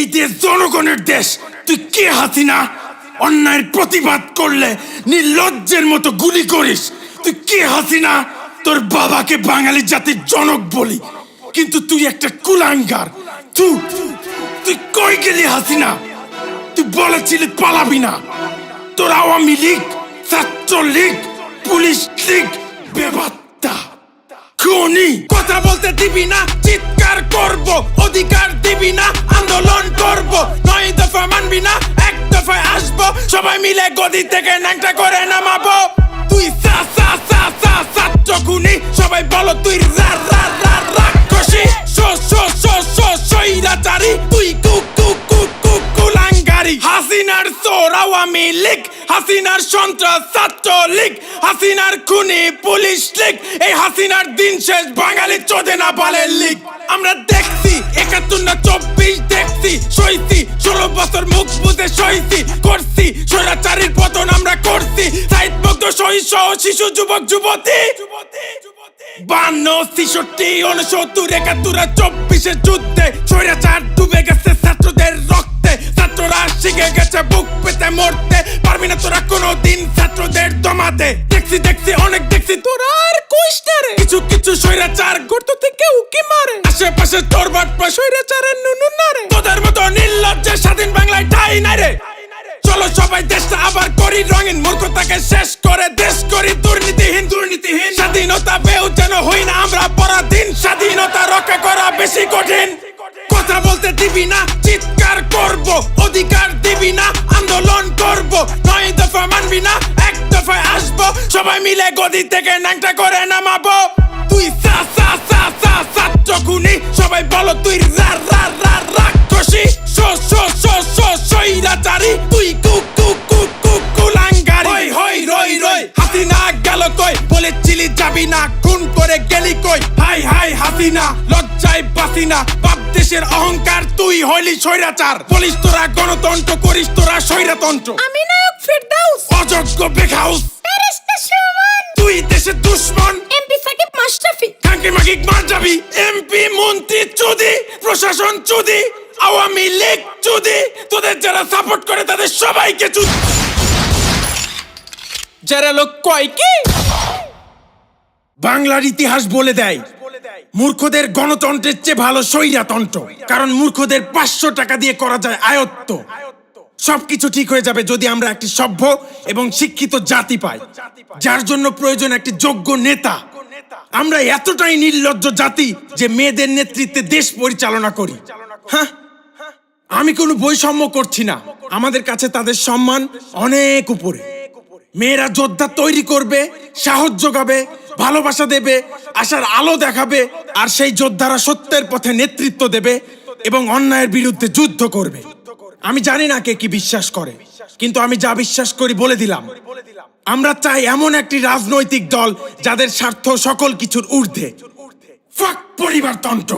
এই দেশ জনগণের দেশ। তুই কে হাসিনা? অন্যায়ের প্রতিবাদ করলে নির্লজ্জের মতো গুলি করিস। তুই কে হাসিনা? তোর বাবাকে বাঙালি জাতির জনক বলি, কিন্তু তুই একটা কুলাঙ্গার। তুই কই গেলি হাসিনা? তুই বলেছিলি পালাবি না। তোর আওয়ামী লীগ, ছাত্রলীগ, পুলিশ লীগ বেবাত্তা খুনি। কথা বলতে দিবি না, চিৎকার করব। অধিকার দিবি না, আন্দোলন করব। 9 দফা মানবি না, 1 দফায় আসবো। সবাই মিলে গদি থেকে ন্যাংটা করে নামাবো। তুই ছাত্র খুনি, সবাই বলো তুই রাক্ষসী। স্বৈরাচারী, তুই কুলাঙ্গারি। হাসিনার চোর আওয়ামী লীগ, হাসিনার সন্ত্রাস ছাত্রলীগ, হাসিনার খুনি পুলিশ লীগ। এই হাসিনার দিন শেষ, বাঙালি চোদে না বালের লীগ। আমরা দেখছি 71 না 24 দেখছি, সইছি 16 বছর মুখ বুঝে সইছি, করছি স্বৈরাচারীর পতন আমরা করছি। সাইদ মুগ্ধ শহীদ সহ শিশু যুবক যুবতী 52, 63, 69, 71, 24 যুদ্ধে স্বৈরাচার ডুবে গেছে ছাত্রদের রক্তে। ছাত্ররা শিখে গেছে বুক পেতে মরতে, পারবি না তোরা কোনোদিন ছাত্রদের দমাতে। দেখছি অনেক দেখছি, তোরা আর কইস না রে। কিছু স্বৈরাচার গর্ত থেকে উকি মারে, আশেপাশে তোর বাটপা স্বৈরাচারের নুনু না রে। তোদের মতো নির্লজ্জের স্বাধীন বাংলায় ঠাই নাই রে। চলো সবাই দেশটা আবার করি রঙিন, মূর্খতাকে শেষ করে দেশ করি দুর্নীতিহীন। স্বাধীনতা পেয়েও যেন হই না আমরা পরাধীন, স্বাধীনতা রক্ষা করা বেশি কঠিন। কথা বলতে দিবি না, চিৎকার করব। অধিকার দিবি না, আন্দোলন করব। 9 দফা মানবি না, 1 দফায় আসবো। সবাই মিলে গদি থেকে ন্যাংটা করে নামাবো। তুই ছাত্র খুনি, সবাই বলো তুই রাক্ষসী। স্বৈরাচারী, তুই কুলাঙ্গারি। রই হাসিনা গেল কই? বলেছিলি যাবি না, খুন করে গেলি কই? হাই হাসিনা, লজ্জায় বাসি না। বাপ দেশের অহংকার, তুই হইলি স্বৈরাচার। বলিস তোরা গণতন্ত্র, করিস তোরা স্বৈরতন্ত্র। আমি নায়ক ফেরদাউস, অযোগ্য বেখাউস, ফেরেশতা সুমন। তুই দেশের দুশ্মন। এমপি সাকিব মাশরাফি, কাঙ্কি মাকিক মার যাবি। এমপি মন্ত্রী চুদি, প্রশাসন চুদি, আওয়ামী লীগ চুদি। তোদের যারা সাপোর্ট করে তাদের সবাইকে চুদি। যারা লোক কয় কি? বাংলার ইতিহাস বলে দেয়, মূর্খদের গণতন্ত্রের চেয়ে ভালো স্বৈরতন্ত্র। কারণ মূর্খদের 500 টাকা দিয়ে করা যায় আয়ত্ত। সবকিছু ঠিক হয়ে যাবে যদি আমরা একটি সভ্য এবং শিক্ষিত জাতি পাই, যার জন্য প্রয়োজন একটি যোগ্য নেতা। আমরা এতটাই নির্লজ্জ জাতি যে মেয়েদের নেতৃত্বে দেশ পরিচালনা করি। হ্যাঁ, আমি কোনো বৈষম্য করছি না। আমাদের কাছে তাদের সম্মান অনেক উপরে। মেয়েরা যোদ্ধা তৈরি করবে, সাহস যোগাবে, ভালোবাসা দেবে, আশার আলো দেখাবে। আর সেই যোদ্ধারা সত্যের পথে নেতৃত্ব দেবে এবং অন্যায়ের বিরুদ্ধে যুদ্ধ করবে। আমি জানি না কে কি বিশ্বাস করে, কিন্তু আমি যা বিশ্বাস করি বলে দিলাম। আমরা চাই এমন একটি রাজনৈতিক দল যাদের স্বার্থ সকল কিছুর ঊর্ধ্বে। ফাক পরিবারতন্ত্র।